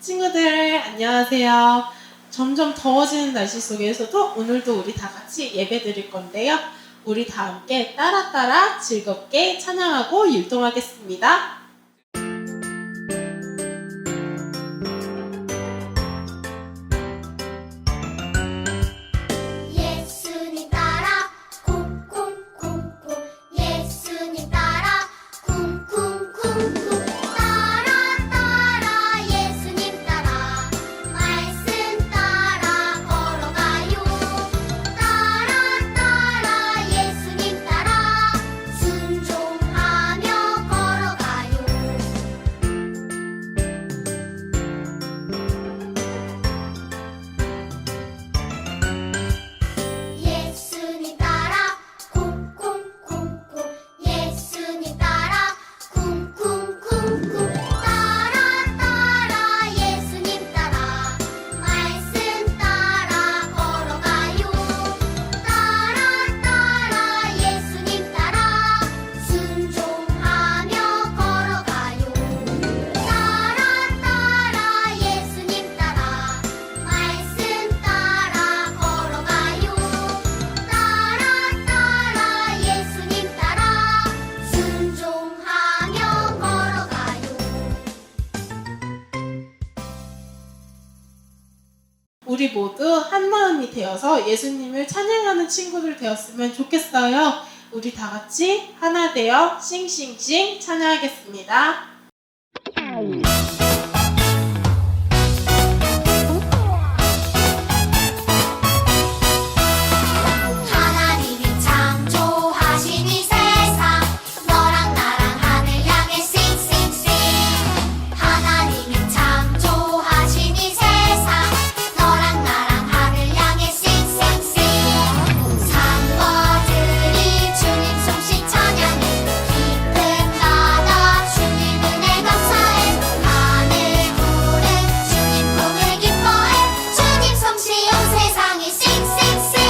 친구들 안녕하세요. 점점 더워지는 날씨 속에서도 오늘도 우리 다 같이 예배 드릴 건데요. 우리 다 함께 따라 즐겁게 찬양하고 율동하겠습니다. 예수님 따라 쿵쿵쿵쿵 예수님 따라 쿵쿵쿵쿵 따라 예수님 따라 말씀 따라 걸어가요 따라 예수님 따라 순종하며 걸어가요 예수님 따라 쿵쿵쿵쿵 예수님 따라 쿵쿵쿵쿵 따라 예수님 따라 말씀 따라 걸어가요 따라 예수님 따라 순종하며 걸어가요 따라 예수님 따라 말씀 따라 걸어가요 따라 예수님 따라 순종하며 걸어가요 우리 모두 한마음이 되어서 예수님을 찬양하는 친구들 되었으면 좋겠어요. 우리 다 같이 하나 되어 싱싱싱 찬양하겠습니다. 하나님이 창조하신 이 세상 너랑 나랑 하늘 향해 싱싱싱 하나님이 창조하신 이 세상 너랑 나랑 하늘 향해 싱싱싱 산거들이 주님 솜씨 찬양해 깊은 바다 주님 은혜 감사해 하늘 구름 주님 품을 기뻐해 주님 솜씨 온 세상에 싱싱싱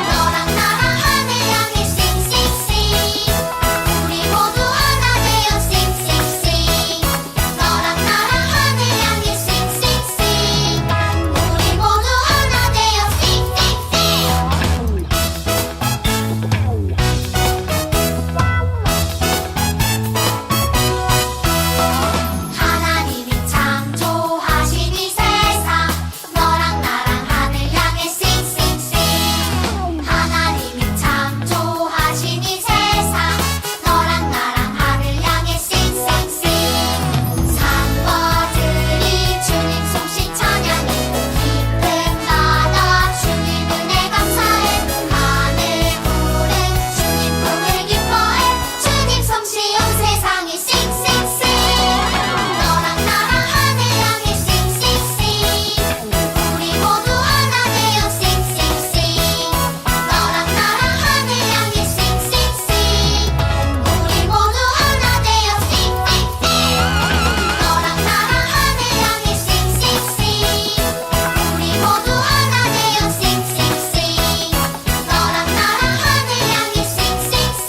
너랑 나랑 하늘 향해 싱싱싱 우리 모두 하나 되어 싱싱싱 너랑 나랑 하늘 향해 싱싱싱 우리 모두 하나 되어 하나님이 창조하신 이 세상 너랑 나랑 하늘 향해 싱싱싱 하나님이 창조하신 이 세상 너랑 나랑 하늘 향해 싱싱싱 산거들이 주님 솜씨 찬양해 깊은 바다 주님 은혜 감사해 하늘 구름 주님 품을 기뻐해 주님 솜씨 온 세상에 싱싱싱 너랑 나랑 하늘 향해 싱싱싱 우리 모두 하나 되어 싱싱싱 너랑 나랑 하늘 향해 싱싱싱 우리 모두 하나 되어 싱싱싱 너랑 나랑 하늘 향해 싱싱싱 우리 모두 하나 되어 싱싱싱 너랑 나랑 하늘 향해 싱싱싱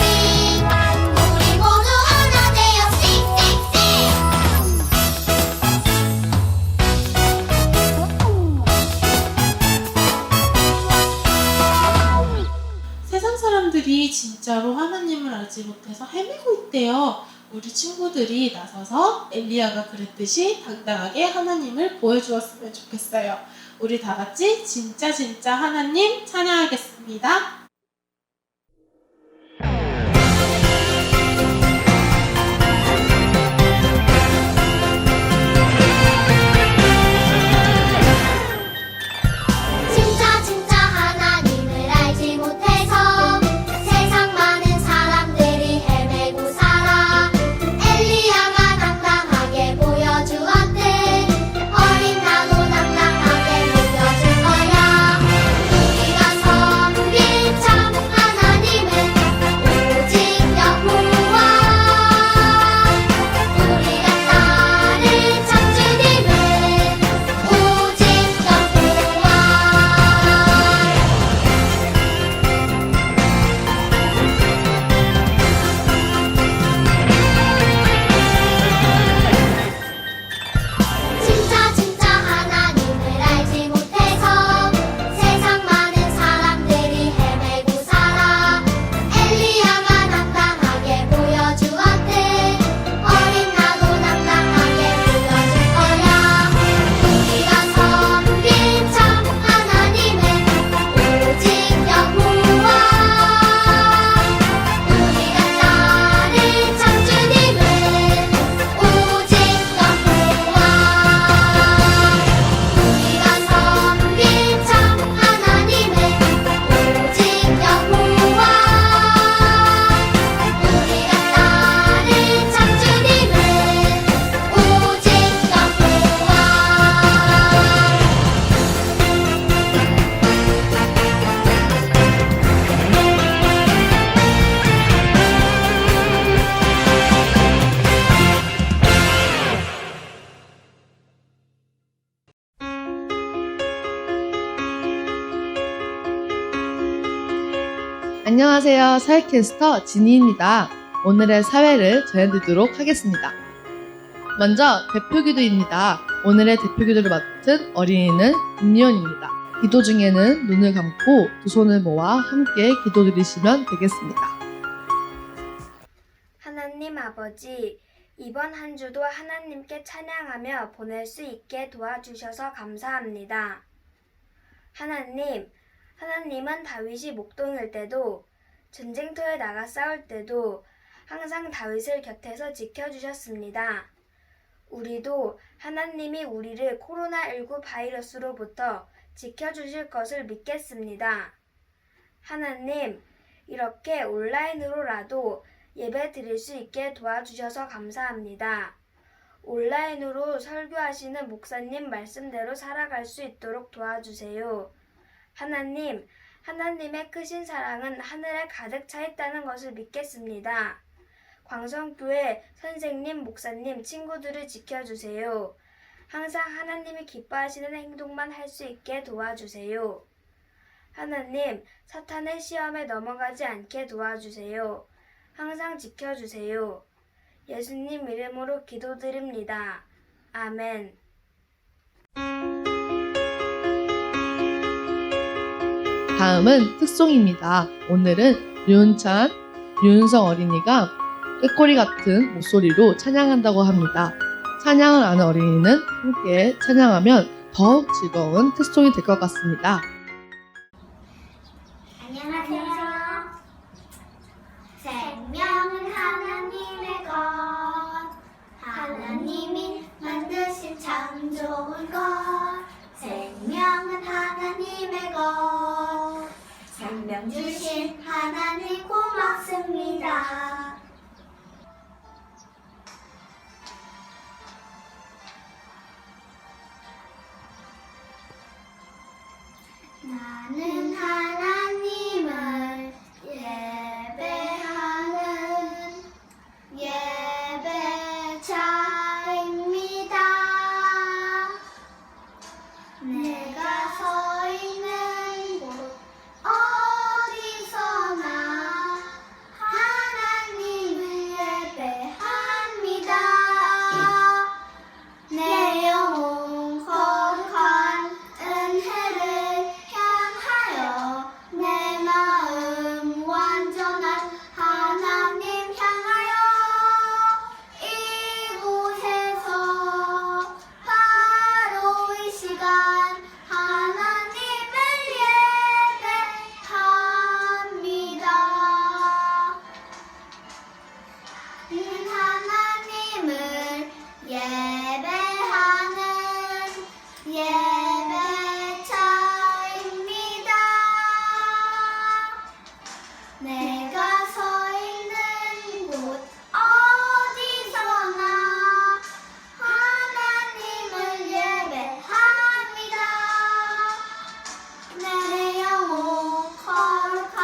우리 모두 하나 되어 세상 사람들이 진짜로 하나님을 알지 못해서 헤매고 있대요. 우리 친구들이 나서서 엘리야가 그랬듯이 당당하게 하나님을 보여주었으면 좋겠어요. 우리 다 같이 진짜 하나님 찬양하겠습니다. 진짜 하나님을 알지 못해서 세상 많은 사람들이 헤매고 살아 엘리야가 당당하게 보여주었듯 어린 나도 당당하게 보여줄 거야 우리가 섬길 안녕하세요. 사회캐스터 지니입니다. 오늘의 사회를 전해드리도록 하겠습니다. 먼저 대표기도입니다. 오늘의 대표기도를 맡은 어린이는 김리원입니다. 기도 중에는 눈을 감고 두 손을 모아 함께 기도드리시면 되겠습니다. 하나님 아버지, 이번 한 주도 하나님께 찬양하며 보낼 수 있게 도와주셔서 감사합니다. 하나님은 다윗이 목동일 때도 전쟁터에 나가 싸울 때도 항상 다윗을 곁에서 지켜주셨습니다. 우리도 하나님이 우리를 코로나19 바이러스로부터 지켜주실 것을 믿겠습니다. 하나님, 이렇게 온라인으로라도 예배 드릴 수 있게 도와주셔서 감사합니다. 온라인으로 설교하시는 목사님 말씀대로 살아갈 수 있도록 도와주세요. 하나님의 크신 사랑은 하늘에 가득 차 있다는 것을 믿겠습니다. 광성교회 선생님, 목사님, 친구들을 지켜주세요. 항상 하나님이 기뻐하시는 행동만 할 수 있게 도와주세요. 하나님, 사탄의 시험에 넘어가지 않게 도와주세요. 항상 지켜주세요. 예수님 이름으로 기도드립니다. 아멘. 다음은 특송입니다. 오늘은 류은찬, 류은성 어린이가 꾀꼬리 같은 목소리로 찬양한다고 합니다. 찬양을 아는 어린이는 함께 찬양하면 더욱 즐거운 특송이 될 것 같습니다. 안녕하세요. 생명은 하나님의 것, 하나님이 만드신 참 좋은 것. 생명은 하나님의 것, 생명 주신 하나님 고맙습니다. 나는 하나님을 예배하는 예배자입니다. 내가 서 있는 곳 어디서나 하나님을 예배합니다. 내 영혼 거룩한 은혜를 향하여 내 마음 완전한 하나님 향하여 이곳에서 바로 이 시간 하나님을 예배합니다. 하나님을 예배하는 예배자입니다. 내가 서 있는 곳 어디서나 하나님을 예배합니다. 내 영혼 거룩한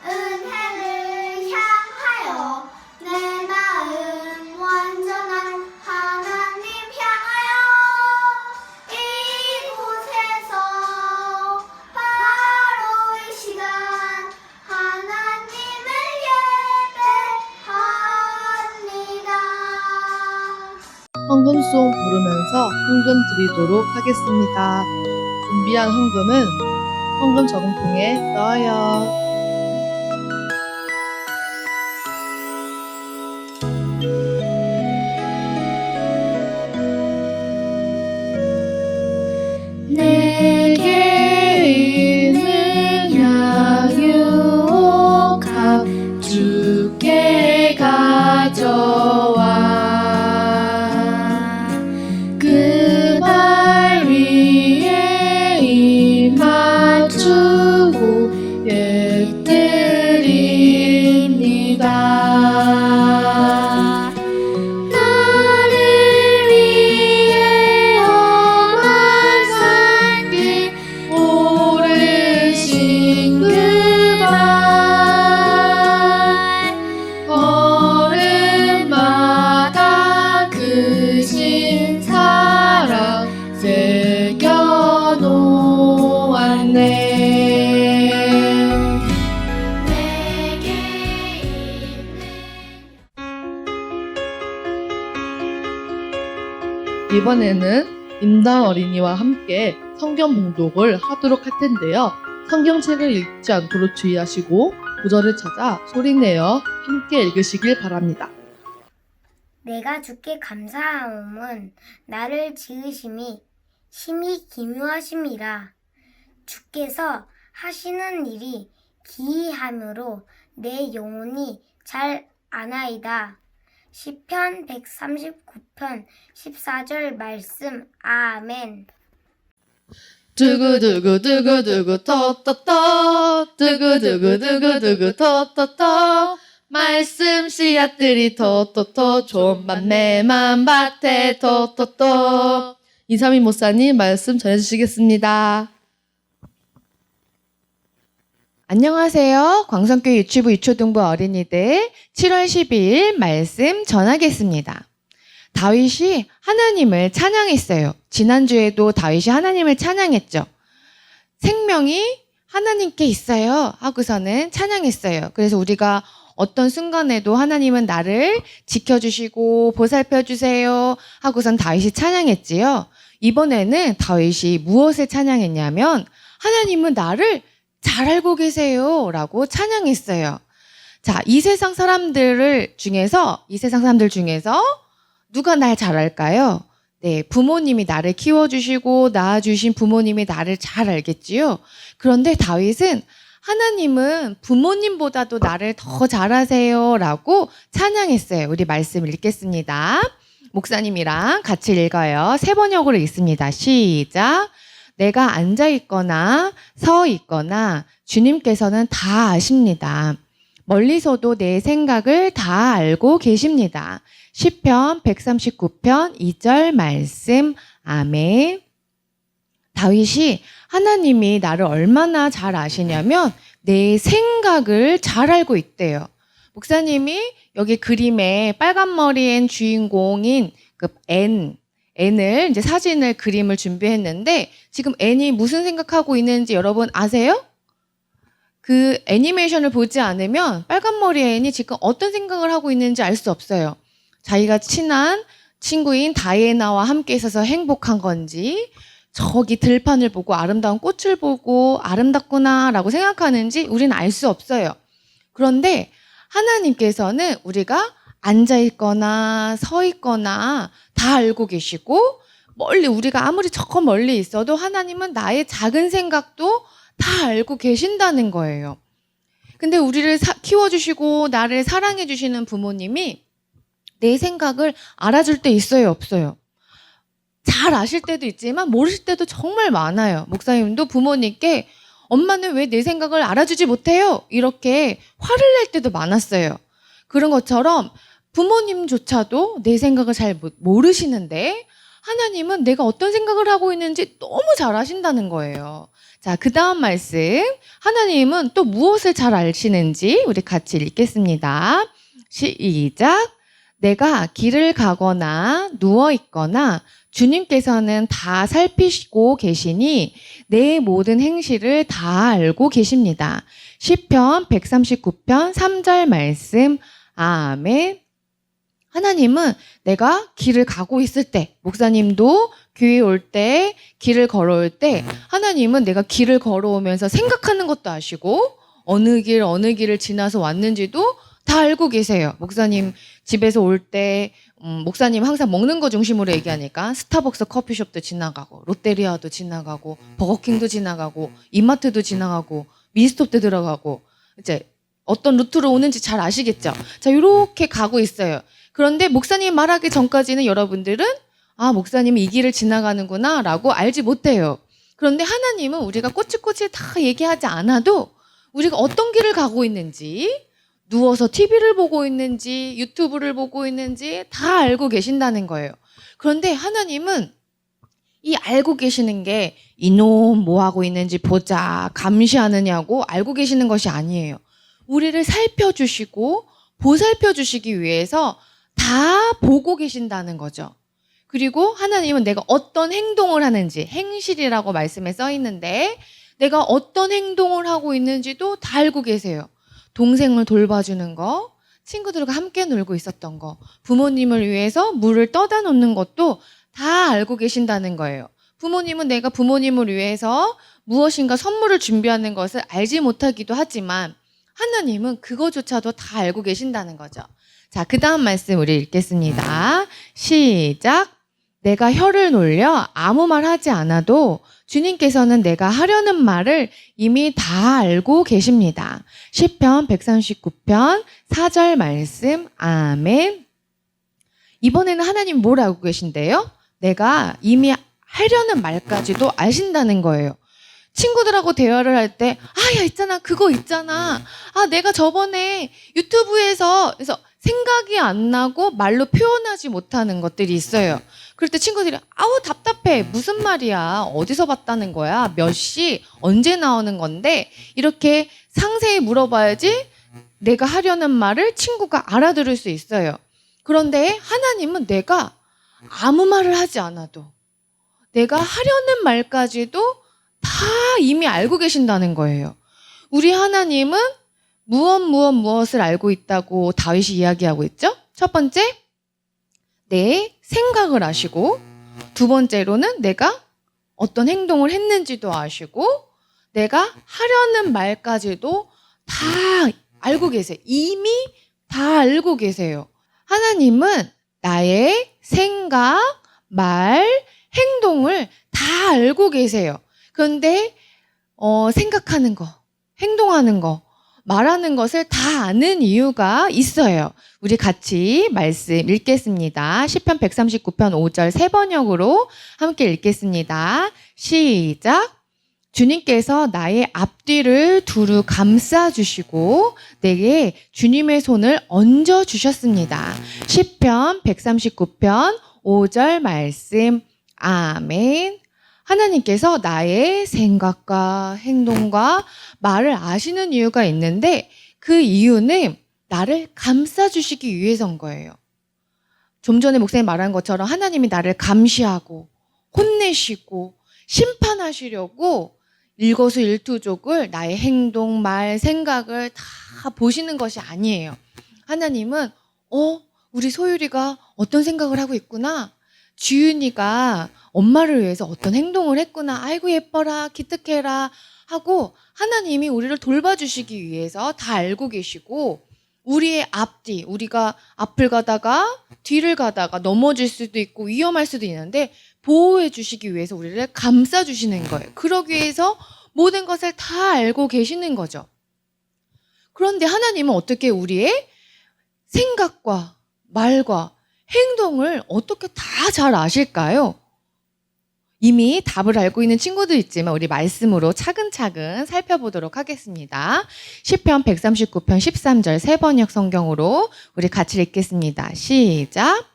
은혜를 향하여 내 마음 완전한 하나님 향하여 이곳에서 바로 이 시간 하나님을 예배합니다. 헌금송 부르면서 헌금 드리도록 하겠습니다. 준비한 헌금은 헌금 저금통에 넣어요. 내게 있는 양육함 주께 가져와 그 발 위에 입 맞추고 이번에는 임다은 어린이와 함께 성경 봉독을 하도록 할 텐데요. 성경책을 읽지 않도록 주의하시고 구절을 찾아 소리내어 함께 읽으시길 바랍니다. 내가 주께 감사하옴은 나를 지으심이 심히 기묘하심이라. 주께서 하시는 일이 기이함으로 내 영혼이 잘 아나이다. 시편 139편 14절 말씀. 아멘. 두구두구두구두구 터터터 두구두구두구두구 터터터 말씀 씨앗들이 터터터 좋은 밭 내만 밭에 터터터. 이삼희 목사님 말씀 전해주시겠습니다. 안녕하세요. 광성교회 유치부 유초등부 어린이들 7월 12일 말씀 전하겠습니다. 다윗이 하나님을 찬양했어요. 지난주에도 다윗이 하나님을 찬양했죠. 생명이 하나님께 있어요 하고서는 찬양했어요. 그래서 우리가 어떤 순간에도 하나님은 나를 지켜주시고 보살펴주세요 하고선 다윗이 찬양했지요. 이번에는 다윗이 무엇을 찬양했냐면 하나님은 나를 잘 알고 계세요 라고 찬양했어요. 자, 이 세상 사람들 중에서 누가 날 잘 알까요? 네, 부모님이 나를 키워주시고 낳아주신 부모님이 나를 잘 알겠지요. 그런데 다윗은 하나님은 부모님보다도 나를 더 잘 아세요 라고 찬양했어요. 우리 말씀 읽겠습니다. 목사님이랑 같이 읽어요. 새 번역으로 읽습니다. 시작. 내가 앉아 있거나 서 있거나 주님께서는 다 아십니다. 멀리서도 내 생각을 다 알고 계십니다. 시편 139편 2절 말씀. 아멘. 다윗이 하나님이 나를 얼마나 잘 아시냐면 내 생각을 잘 알고 있대요. 목사님이 여기 그림에 빨간 머리엔 주인공인 그 앤을 이제 사진을 그림을 준비했는데 지금 앤이 무슨 생각하고 있는지 여러분 아세요? 그 애니메이션을 보지 않으면 빨간 머리 앤이 지금 어떤 생각을 하고 있는지 알 수 없어요. 자기가 친한 친구인 다이애나와 함께 있어서 행복한 건지 저기 들판을 보고 아름다운 꽃을 보고 아름답구나라고 생각하는지 우리는 알 수 없어요. 그런데 하나님께서는 우리가 앉아 있거나 서 있거나 다 알고 계시고 멀리 우리가 아무리 저 멀리 있어도 하나님은 나의 작은 생각도 다 알고 계신다는 거예요. 근데 우리를 키워주시고 나를 사랑해주시는 부모님이 내 생각을 알아줄 때 있어요, 없어요? 잘 아실 때도 있지만 모르실 때도 정말 많아요. 목사님도 부모님께 엄마는 왜 내 생각을 알아주지 못해요? 이렇게 화를 낼 때도 많았어요. 그런 것처럼 부모님조차도 내 생각을 잘 모르시는데 하나님은 내가 어떤 생각을 하고 있는지 너무 잘 아신다는 거예요. 자, 그 다음 말씀. 하나님은 또 무엇을 잘 아시는지 우리 같이 읽겠습니다. 시작. 내가 길을 가거나 누워 있거나 주님께서는 다 살피시고 계시니 내 모든 행실을 다 알고 계십니다. 시편 139편 3절 말씀. 아멘. 하나님은 내가 길을 가고 있을 때, 목사님도 교회 올 때, 길을 걸어올 때 하나님은 내가 길을 걸어오면서 생각하는 것도 아시고 어느 길을 지나서 왔는지도 다 알고 계세요. 목사님 집에서 올 때 목사님 항상 먹는 거 중심으로 얘기하니까 스타벅스 커피숍도 지나가고 롯데리아도 지나가고 버거킹도 지나가고 이마트도 지나가고 미스톱도 들어가고 이제 어떤 루트로 오는지 잘 아시겠죠? 자, 이렇게 가고 있어요. 그런데 목사님 말하기 전까지는 여러분들은 아, 목사님이 이 길을 지나가는구나 라고 알지 못해요. 그런데 하나님은 우리가 꼬치꼬치 다 얘기하지 않아도 우리가 어떤 길을 가고 있는지 누워서 TV를 보고 있는지 유튜브를 보고 있는지 다 알고 계신다는 거예요. 그런데 하나님은 이 알고 계시는 게 이놈 뭐 하고 있는지 보자 감시하느냐고 알고 계시는 것이 아니에요. 우리를 살펴주시고 보살펴주시기 위해서 다 보고 계신다는 거죠. 그리고 하나님은 내가 어떤 행동을 하는지 행실이라고 말씀에 써 있는데 내가 어떤 행동을 하고 있는지도 다 알고 계세요. 동생을 돌봐주는 거, 친구들과 함께 놀고 있었던 거, 부모님을 위해서 물을 떠다 놓는 것도 다 알고 계신다는 거예요. 부모님은 내가 부모님을 위해서 무엇인가 선물을 준비하는 것을 알지 못하기도 하지만 하나님은 그거조차도 다 알고 계신다는 거죠. 자, 그 다음 말씀 우리 읽겠습니다. 시작. 내가 혀를 놀려 아무 말 하지 않아도 주님께서는 내가 하려는 말을 이미 다 알고 계십니다. 시편 139편 4절 말씀. 아멘. 이번에는 하나님 뭘 알고 계신데요? 내가 이미 하려는 말까지도 아신다는 거예요. 친구들하고 대화를 할 때, 야, 있잖아, 그거 있잖아. 내가 저번에 유튜브에서, 그래서 생각이 안 나고 말로 표현하지 못하는 것들이 있어요. 그럴 때 친구들이, 아우, 답답해. 무슨 말이야? 어디서 봤다는 거야? 몇 시? 언제 나오는 건데? 이렇게 상세히 물어봐야지 내가 하려는 말을 친구가 알아들을 수 있어요. 그런데 하나님은 내가 아무 말을 하지 않아도 내가 하려는 말까지도 다 이미 알고 계신다는 거예요. 우리 하나님은 무엇을 알고 있다고 다윗이 이야기하고 있죠? 첫 번째, 내 생각을 아시고, 두 번째로는 내가 어떤 행동을 했는지도 아시고, 내가 하려는 말까지도 다 알고 계세요. 이미 다 알고 계세요. 하나님은 나의 생각, 말, 행동을 다 알고 계세요. 그런데 생각하는 거, 행동하는 거, 말하는 것을 다 아는 이유가 있어요. 우리 같이 말씀 읽겠습니다. 시편 139편 5절 세 번역으로 함께 읽겠습니다. 시작. 주님께서 나의 앞뒤를 두루 감싸주시고 내게 주님의 손을 얹어주셨습니다. 시편 139편 5절 말씀. 아멘. 하나님께서 나의 생각과 행동과 말을 아시는 이유가 있는데 그 이유는 나를 감싸주시기 위해서인 거예요. 좀 전에 목사님 말한 것처럼 하나님이 나를 감시하고 혼내시고 심판하시려고 일거수일투족을 나의 행동, 말, 생각을 다 보시는 것이 아니에요. 하나님은 우리 소율이가 어떤 생각을 하고 있구나. 지윤이가 엄마를 위해서 어떤 행동을 했구나. 아이고 예뻐라, 기특해라 하고 하나님이 우리를 돌봐주시기 위해서 다 알고 계시고 우리의 앞뒤, 우리가 앞을 가다가 뒤를 가다가 넘어질 수도 있고 위험할 수도 있는데 보호해 주시기 위해서 우리를 감싸 주시는 거예요. 그러기 위해서 모든 것을 다 알고 계시는 거죠. 그런데 하나님은 어떻게 우리의 생각과 말과 행동을 어떻게 다 잘 아실까요? 이미 답을 알고 있는 친구도 있지만 우리 말씀으로 차근차근 살펴보도록 하겠습니다. 시편 139편 13절 세 번역 성경으로 우리 같이 읽겠습니다. 시작.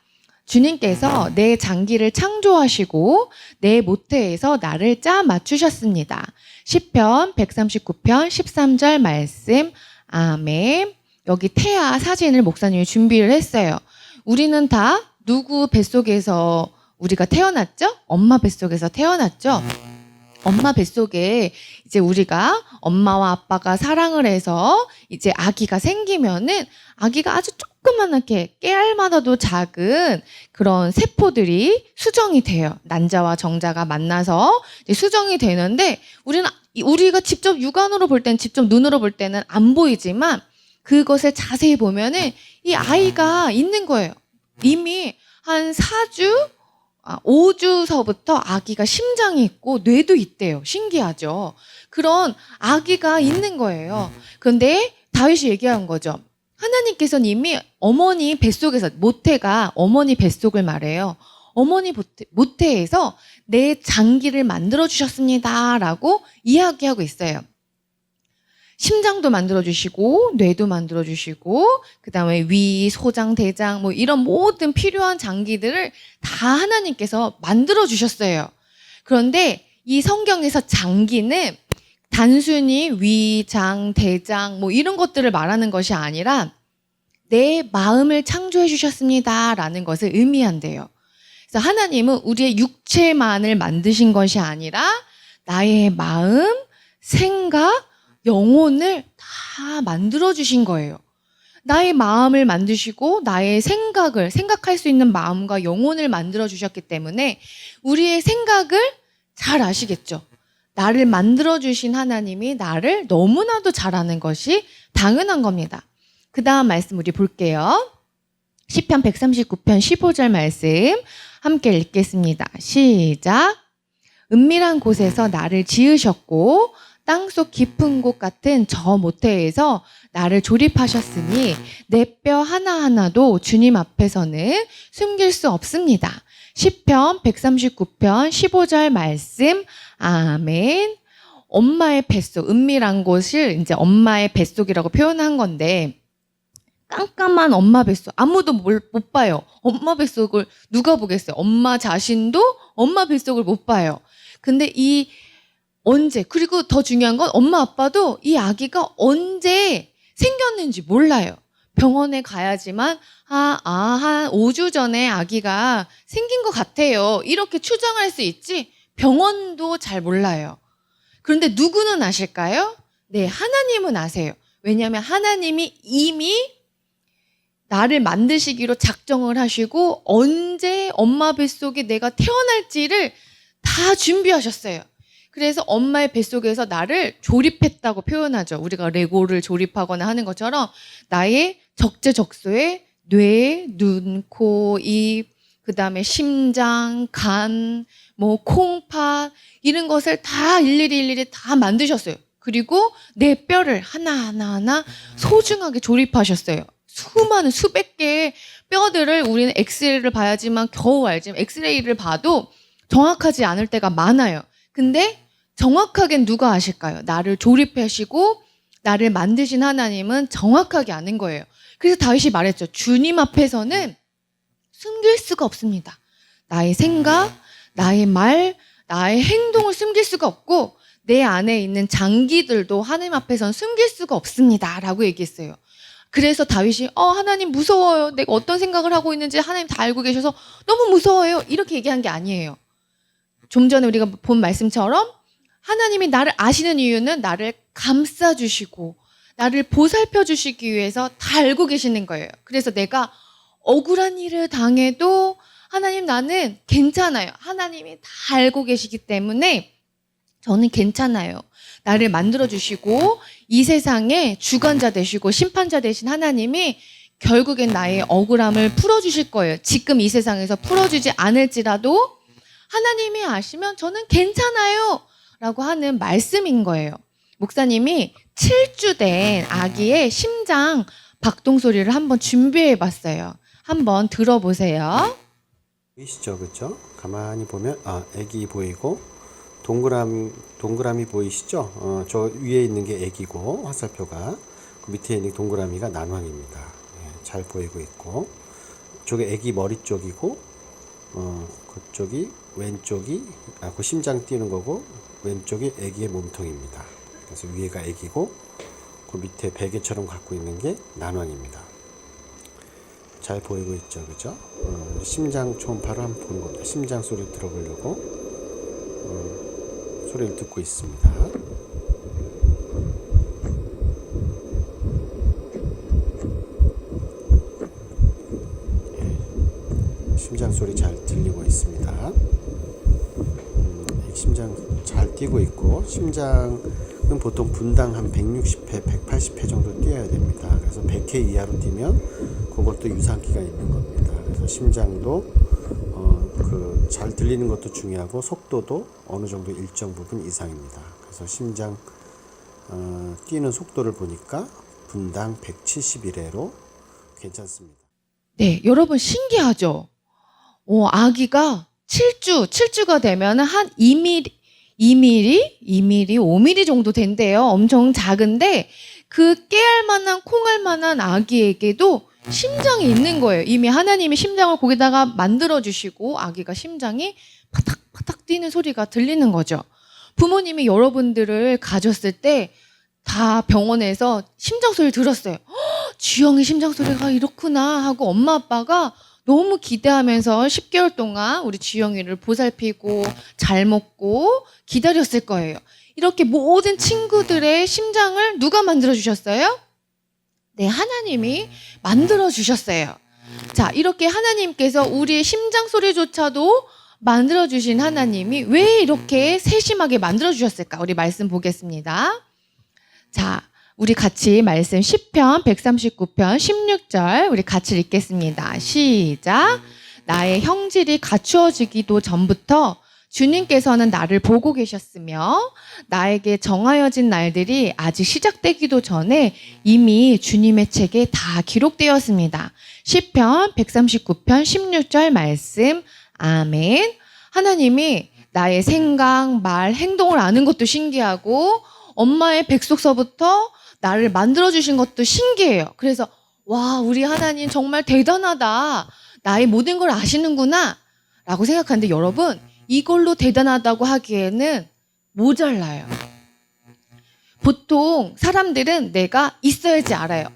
주님께서 내 장기를 창조하시고 내 모태에서 나를 짜 맞추셨습니다. 시편 139편 13절 말씀. 아멘. 여기 태아 사진을 목사님이 준비를 했어요. 우리는 다 누구 뱃속에서 우리가 태어났죠? 엄마 뱃속에서 태어났죠? 엄마 뱃속에 이제 우리가 엄마와 아빠가 사랑을 해서 이제 아기가 생기면은 아기가 아주 조그만하게 깨알마다도 작은 그런 세포들이 수정이 돼요. 난자와 정자가 만나서 이제 수정이 되는데 우리가 직접 육안으로 볼 때는 직접 눈으로 볼 때는 안 보이지만 그것을 자세히 보면은 이 아이가 있는 거예요. 이미 한 5주서부터 아기가 심장이 있고 뇌도 있대요. 신기하죠? 그런 아기가 있는 거예요. 그런데 다윗이 얘기한 거죠. 하나님께서는 이미 어머니 뱃속에서, 모태가 어머니 뱃속을 말해요. 어머니 모태에서 내 장기를 만들어주셨습니다. 라고 이야기하고 있어요. 심장도 만들어주시고 뇌도 만들어주시고 그다음에 위, 소장, 대장 뭐 이런 모든 필요한 장기들을 다 하나님께서 만들어주셨어요. 그런데 이 성경에서 장기는 단순히 위, 장, 대장 뭐 이런 것들을 말하는 것이 아니라 내 마음을 창조해 주셨습니다 라는 것을 의미한대요. 그래서 하나님은 우리의 육체만을 만드신 것이 아니라 나의 마음, 생각, 영혼을 다 만들어주신 거예요. 나의 마음을 만드시고 나의 생각할 수 있는 마음과 영혼을 만들어 주셨기 때문에 우리의 생각을 잘 아시겠죠? 나를 만들어 주신 하나님이 나를 너무나도 잘 아는 것이 당연한 겁니다. 그 다음 말씀 우리 볼게요. 시편 139편 15절 말씀 함께 읽겠습니다. 시작. 은밀한 곳에서 나를 지으셨고 땅속 깊은 곳 같은 저 모태에서 나를 조립하셨으니 내 뼈 하나하나도 주님 앞에서는 숨길 수 없습니다. 시편 139편 15절 말씀 아멘. 엄마의 뱃속, 은밀한 곳을 이제 엄마의 뱃속이라고 표현한 건데 깜깜한 엄마 뱃속 아무도 못 봐요. 엄마 뱃속을 누가 보겠어요? 엄마 자신도 엄마 뱃속을 못 봐요. 근데 언제 그리고 더 중요한 건 엄마 아빠도 이 아기가 언제 생겼는지 몰라요. 병원에 가야지만 한 5주 전에 아기가 생긴 것 같아요. 이렇게 추정할 수 있지 병원도 잘 몰라요. 그런데 누구는 아실까요? 네, 하나님은 아세요. 왜냐하면 하나님이 이미 나를 만드시기로 작정을 하시고 언제 엄마 뱃속에 내가 태어날지를 다 준비하셨어요. 그래서 엄마의 뱃속에서 나를 조립했다고 표현하죠. 우리가 레고를 조립하거나 하는 것처럼 나의 적재적소에 뇌, 눈, 코, 입, 그 다음에 심장, 간, 콩팥 이런 것을 다 일일이 다 만드셨어요. 그리고 내 뼈를 하나하나 소중하게 조립하셨어요. 수많은 수백 개의 뼈들을 우리는 엑스레이를 봐야지만 겨우 알지만 엑스레이를 봐도 정확하지 않을 때가 많아요. 근데 정확하게 누가 아실까요? 나를 조립하시고 나를 만드신 하나님은 정확하게 아는 거예요. 그래서 다윗이 말했죠. 주님 앞에서는 숨길 수가 없습니다. 나의 생각, 나의 말, 나의 행동을 숨길 수가 없고 내 안에 있는 장기들도 하나님 앞에서는 숨길 수가 없습니다. 라고 얘기했어요. 그래서 다윗이 하나님 무서워요. 내가 어떤 생각을 하고 있는지 하나님 다 알고 계셔서 너무 무서워요. 이렇게 얘기한 게 아니에요. 좀 전에 우리가 본 말씀처럼 하나님이 나를 아시는 이유는 나를 감싸주시고 나를 보살펴주시기 위해서 다 알고 계시는 거예요. 그래서 내가 억울한 일을 당해도 하나님 나는 괜찮아요. 하나님이 다 알고 계시기 때문에 저는 괜찮아요. 나를 만들어주시고 이 세상에 주관자 되시고 심판자 되신 하나님이 결국엔 나의 억울함을 풀어주실 거예요. 지금 이 세상에서 풀어주지 않을지라도 하나님이 아시면 저는 괜찮아요. 라고 하는 말씀인 거예요. 목사님이 7주 된 아기의 심장 박동 소리를 한번 준비해 봤어요. 한번 들어보세요. 보이시죠? 그렇죠? 가만히 보면 아기 보이고 동그라미 보이시죠? 저 위에 있는 게 아기고 화살표가 그 밑에 있는 동그라미가 난황입니다. 잘 보이고 있고 저게 아기 머리 쪽이고 그쪽이 왼쪽이 그 심장 뛰는 거고 왼쪽이 아기의 몸통입니다. 그래서 위에가 아기고 그 밑에 베개처럼 갖고 있는 게 난황입니다. 잘 보이고 있죠, 그죠? 심장 초음파를 한번 보는 겁니다. 심장 소리 들어보려고 소리를 듣고 있습니다. 심장 소리 잘 들리고 있습니다. 심장 잘 뛰고 있고 심장은 보통 분당 한 160회, 180회 정도 뛰어야 됩니다. 그래서 100회 이하로 뛰면 그것도 유산기가 있는 겁니다. 그래서 심장도 잘 들리는 것도 중요하고 속도도 어느 정도 일정 부분 이상입니다. 그래서 심장 뛰는 속도를 보니까 분당 171회로 괜찮습니다. 네, 여러분 신기하죠? 아기가 7주가 되면 한 2mm, 5mm 정도 된대요. 엄청 작은데 그 깨알 만한 콩알 만한 아기에게도 심장이 있는 거예요. 이미 하나님이 심장을 거기다가 만들어 주시고 아기가 심장이 파닥파닥 뛰는 소리가 들리는 거죠. 부모님이 여러분들을 가졌을 때 다 병원에서 심장 소리를 들었어요. 주영이 심장 소리가 이렇구나 하고 엄마 아빠가 너무 기대하면서 10개월 동안 우리 주영이를 보살피고 잘 먹고 기다렸을 거예요. 이렇게 모든 친구들의 심장을 누가 만들어 주셨어요? 네, 하나님이 만들어 주셨어요. 자, 이렇게 하나님께서 우리의 심장 소리조차도 만들어 주신 하나님이 왜 이렇게 세심하게 만들어 주셨을까? 우리 말씀 보겠습니다. 자, 우리 같이 말씀 10편 139편 16절 우리 같이 읽겠습니다. 시작. 나의 형질이 갖추어지기도 전부터 주님께서는 나를 보고 계셨으며 나에게 정하여진 날들이 아직 시작되기도 전에 이미 주님의 책에 다 기록되었습니다. 시편 139편 16절 말씀. 아멘. 하나님이 나의 생각, 말, 행동을 아는 것도 신기하고 엄마의 뱃속서부터 나를 만들어주신 것도 신기해요. 그래서 와, 우리 하나님 정말 대단하다. 나의 모든 걸 아시는구나 라고 생각하는데 여러분, 이걸로 대단하다고 하기에는 모자라요. 보통 사람들은 내가 있어야지 알아요.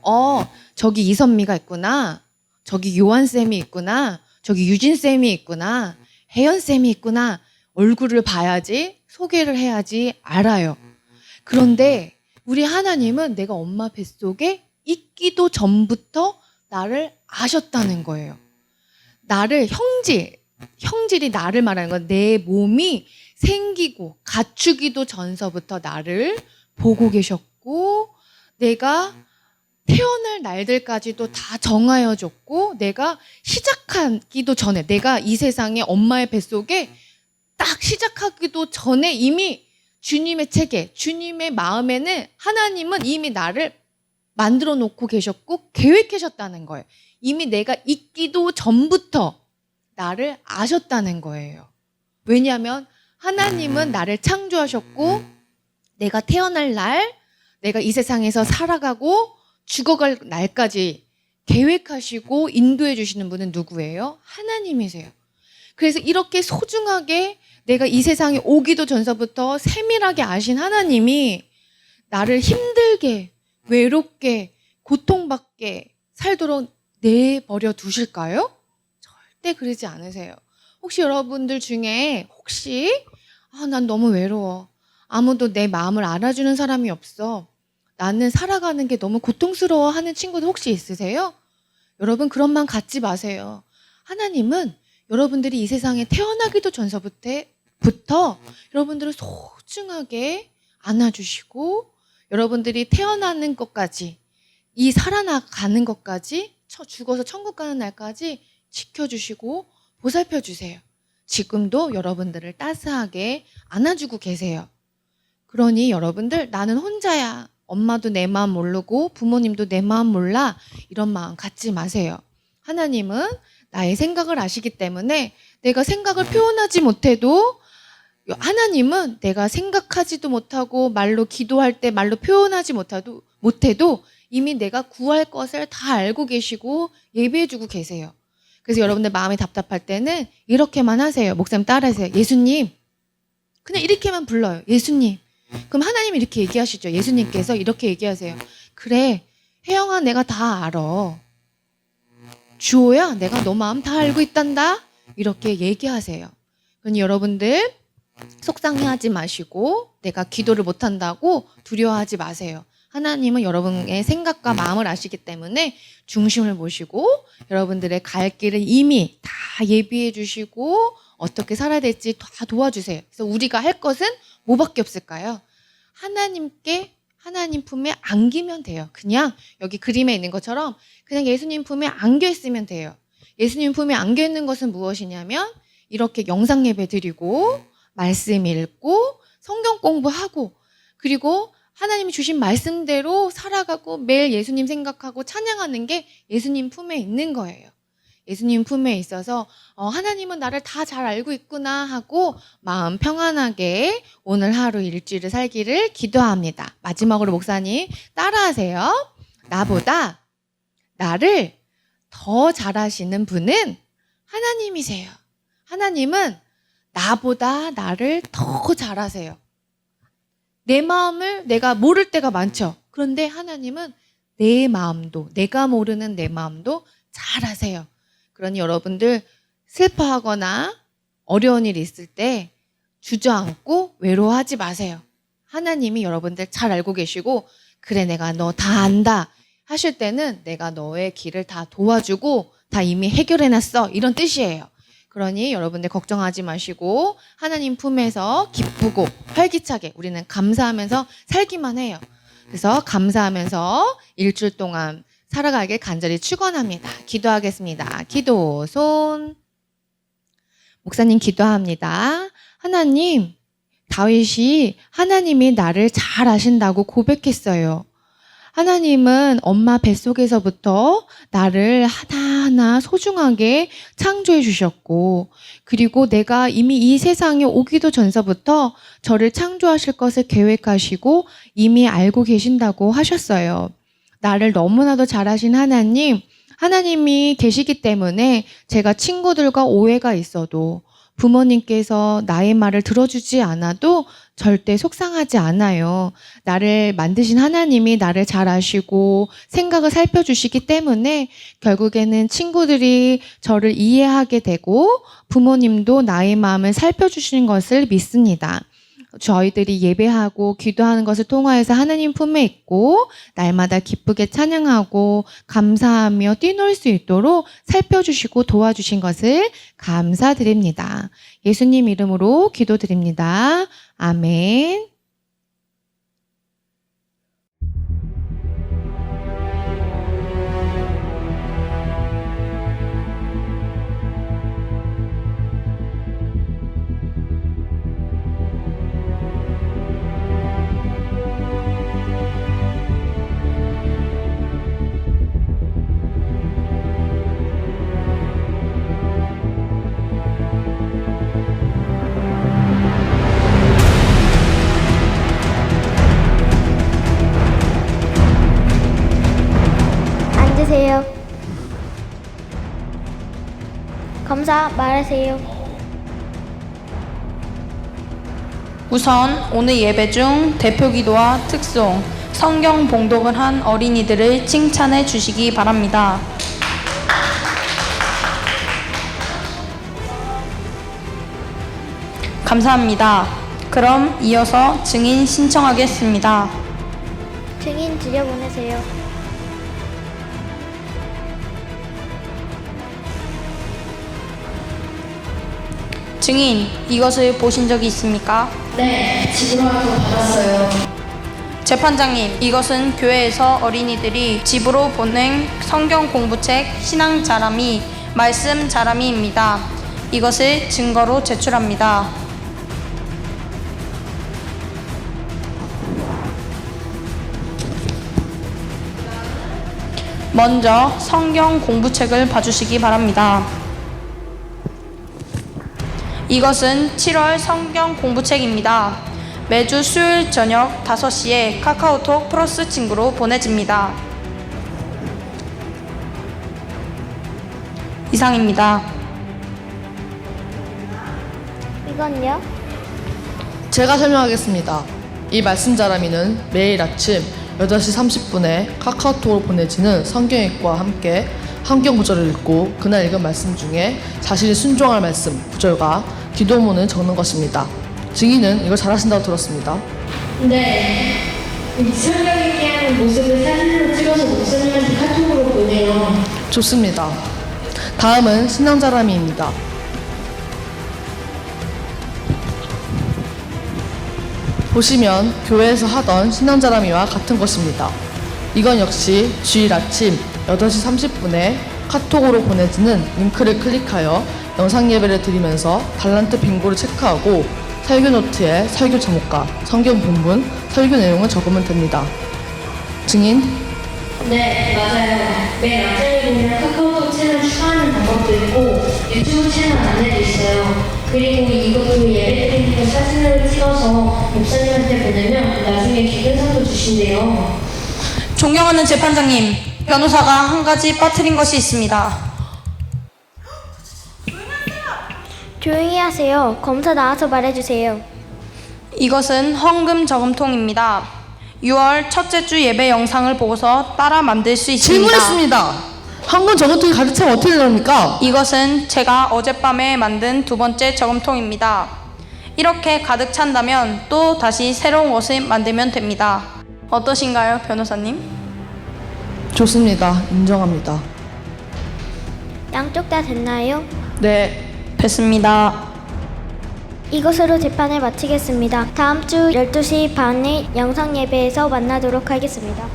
저기 이선미가 있구나. 저기 요한쌤이 있구나. 저기 유진쌤이 있구나. 혜연쌤이 있구나. 얼굴을 봐야지, 소개를 해야지 알아요. 그런데 우리 하나님은 내가 엄마 뱃속에 있기도 전부터 나를 아셨다는 거예요. 나를 형질이 나를 말하는 건 내 몸이 생기고 갖추기도 전서부터 나를 보고 계셨고 내가 태어날 날들까지도 다 정하여 줬고 내가 시작하기도 전에 내가 이 세상에 엄마의 뱃속에 딱 시작하기도 전에 이미 주님의 책에 주님의 마음에는 하나님은 이미 나를 만들어 놓고 계셨고 계획하셨다는 거예요. 이미 내가 있기도 전부터 나를 아셨다는 거예요. 왜냐하면 하나님은 나를 창조하셨고 내가 태어날 날, 내가 이 세상에서 살아가고 죽어갈 날까지 계획하시고 인도해 주시는 분은 누구예요? 하나님이세요. 그래서 이렇게 소중하게 내가 이 세상에 오기도 전서부터 세밀하게 아신 하나님이 나를 힘들게, 외롭게, 고통받게 살도록 내버려 두실까요? 절대 그러지 않으세요. 혹시 여러분들 중에 난 너무 외로워. 아무도 내 마음을 알아주는 사람이 없어. 나는 살아가는 게 너무 고통스러워 하는 친구들 혹시 있으세요? 여러분 그런 마음 갖지 마세요. 하나님은 여러분들이 이 세상에 태어나기도 전서부터 여러분들을 소중하게 안아주시고 여러분들이 태어나는 것까지 이 살아나가는 것까지 죽어서 천국 가는 날까지 지켜주시고 보살펴 주세요. 지금도 여러분들을 따스하게 안아주고 계세요. 그러니 여러분들 나는 혼자야. 엄마도 내 마음 모르고 부모님도 내 마음 몰라. 이런 마음 갖지 마세요. 하나님은 나의 생각을 아시기 때문에 내가 생각을 표현하지 못해도 하나님은 내가 생각하지도 못하고 말로 기도할 때 말로 표현하지 못해도 이미 내가 구할 것을 다 알고 계시고 예비해주고 계세요. 그래서 여러분들 마음이 답답할 때는 이렇게만 하세요. 목사님 따라하세요. 예수님. 그냥 이렇게만 불러요. 예수님. 그럼 하나님이 이렇게 얘기하시죠. 예수님께서 이렇게 얘기하세요. 그래, 혜영아 내가 다 알아. 주호야 내가 너 마음 다 알고 있단다. 이렇게 얘기하세요. 그러니 여러분들 속상해하지 마시고 내가 기도를 못한다고 두려워하지 마세요. 하나님은 여러분의 생각과 마음을 아시기 때문에 중심을 모시고 여러분들의 갈 길을 이미 다 예비해 주시고 어떻게 살아야 될지 다 도와주세요. 그래서 우리가 할 것은 뭐밖에 없을까요? 하나님 품에 안기면 돼요. 그냥 여기 그림에 있는 것처럼 그냥 예수님 품에 안겨 있으면 돼요. 예수님 품에 안겨 있는 것은 무엇이냐면 이렇게 영상 예배 드리고 말씀 읽고 성경 공부하고 그리고 하나님이 주신 말씀대로 살아가고 매일 예수님 생각하고 찬양하는 게 예수님 품에 있는 거예요. 예수님 품에 있어서 하나님은 나를 다 잘 알고 있구나 하고 마음 평안하게 오늘 하루 일주일을 살기를 기도합니다. 마지막으로 목사님 따라하세요. 나보다 나를 더 잘하시는 분은 하나님이세요. 하나님은 나보다 나를 더 잘하세요. 내 마음을 내가 모를 때가 많죠. 그런데 하나님은 내 마음도 내가 모르는 내 마음도 잘 아세요. 그러니 여러분들 슬퍼하거나 어려운 일이 있을 때 주저앉고 외로워하지 마세요. 하나님이 여러분들 잘 알고 계시고 그래 내가 너 다 안다 하실 때는 내가 너의 길을 다 도와주고 다 이미 해결해놨어. 이런 뜻이에요. 그러니 여러분들 걱정하지 마시고 하나님 품에서 기쁘고 활기차게 우리는 감사하면서 살기만 해요. 그래서 감사하면서 일주일 동안 살아가길 간절히 축원합니다. 기도하겠습니다. 기도 손. 목사님 기도합니다. 하나님, 다윗이 하나님이 나를 잘 아신다고 고백했어요. 하나님은 엄마 뱃속에서부터 나를 하나하나 소중하게 창조해 주셨고, 그리고 내가 이미 이 세상에 오기도 전서부터 저를 창조하실 것을 계획하시고 이미 알고 계신다고 하셨어요. 나를 너무나도 잘 아신 하나님, 하나님이 계시기 때문에 제가 친구들과 오해가 있어도 부모님께서 나의 말을 들어주지 않아도 절대 속상하지 않아요. 나를 만드신 하나님이 나를 잘 아시고 생각을 살펴주시기 때문에 결국에는 친구들이 저를 이해하게 되고 부모님도 나의 마음을 살펴주시는 것을 믿습니다. 저희들이 예배하고 기도하는 것을 통하여서 하나님 품에 있고 날마다 기쁘게 찬양하고 감사하며 뛰놀 수 있도록 살펴주시고 도와주신 것을 감사드립니다. 예수님 이름으로 기도드립니다. 아멘. 앉으세요. 검사 말하세요. 우선 오늘 예배 중 대표 기도와 특송, 성경 봉독을 한 어린이들을 칭찬해 주시기 바랍니다. 감사합니다. 그럼 이어서 증인 신청하겠습니다. 증인 들여보내세요. 증인, 이것을 보신 적이 있습니까? 네, 집으로 와서 받았어요. 재판장님, 이것은 교회에서 어린이들이 집으로 보낸 성경 공부책 신앙 자람이 말씀 자람이입니다. 이것을 증거로 제출합니다. 먼저 성경 공부책을 봐주시기 바랍니다. 이것은 7월 성경 공부책입니다. 매주 수요일 저녁 5시에 카카오톡 플러스 친구로 보내집니다. 이상입니다. 이건요? 제가 설명하겠습니다. 이 말씀 자람이는 매일 아침 8시 30분에 카카오톡으로 보내지는 성경 읽기와 함께 성경 구절을 읽고 그날 읽은 말씀 중에 자신이 순종할 말씀 구절과 기도문을 적는 것입니다. 증인은 이걸 잘하신다고 들었습니다. 네. 성경 읽기 하는 모습을 사진으로 찍어서 목사님한테 카톡으로 보내요. 좋습니다. 다음은 신앙자람이입니다. 보시면 교회에서 하던 신앙자람이와 같은 것입니다. 이건 역시 주일 아침 8시 30분에 카톡으로 보내지는 링크를 클릭하여 영상 예배를 드리면서 달란트 빙고를 체크하고 설교 노트에 설교 제목과 성경 본문, 설교 내용을 적으면 됩니다. 증인? 네, 맞아요. 매일 아침에 보면 카카오톡 채널 추가하는 방법도 있고 유튜브 채널 안내도 있어요. 그리고 이것도 예배 드리니까 사진으로 찍어서 목사님한테 보내면 나중에 기념사도 주신대요. 존경하는 재판장님, 변호사가 한 가지 빠뜨린 것이 있습니다. 조용히 하세요. 검사 나와서 말해주세요. 이것은 헌금 저금통입니다. 6월 첫째 주 예배 영상을 보고서 따라 만들 수 있습니다. 질문했습니다. 황금 저금통이 가득 차면 어떻게 됩니까? 이것은 제가 어젯밤에 만든 두 번째 저금통입니다. 이렇게 가득 찬다면 또 다시 새로운 것을 만들면 됩니다. 어떠신가요, 변호사님? 좋습니다. 인정합니다. 양쪽 다 됐나요? 네. 됐습니다. 이것으로 재판을 마치겠습니다. 다음 주 12시 반에 영상 예배에서 만나도록 하겠습니다.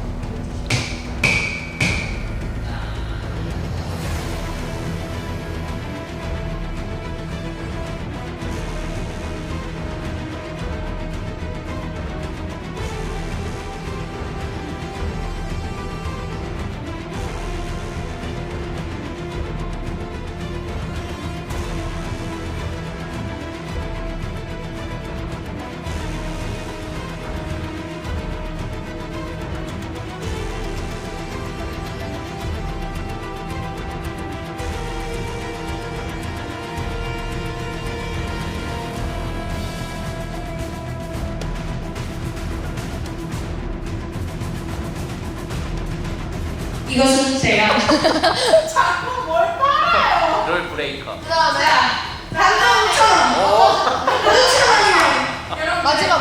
이것은 제가 자꾸 뭘 빨아요. 롤 브레이커.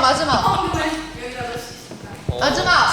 마지막. 여기다 넣을 수 있을까요? 마지막.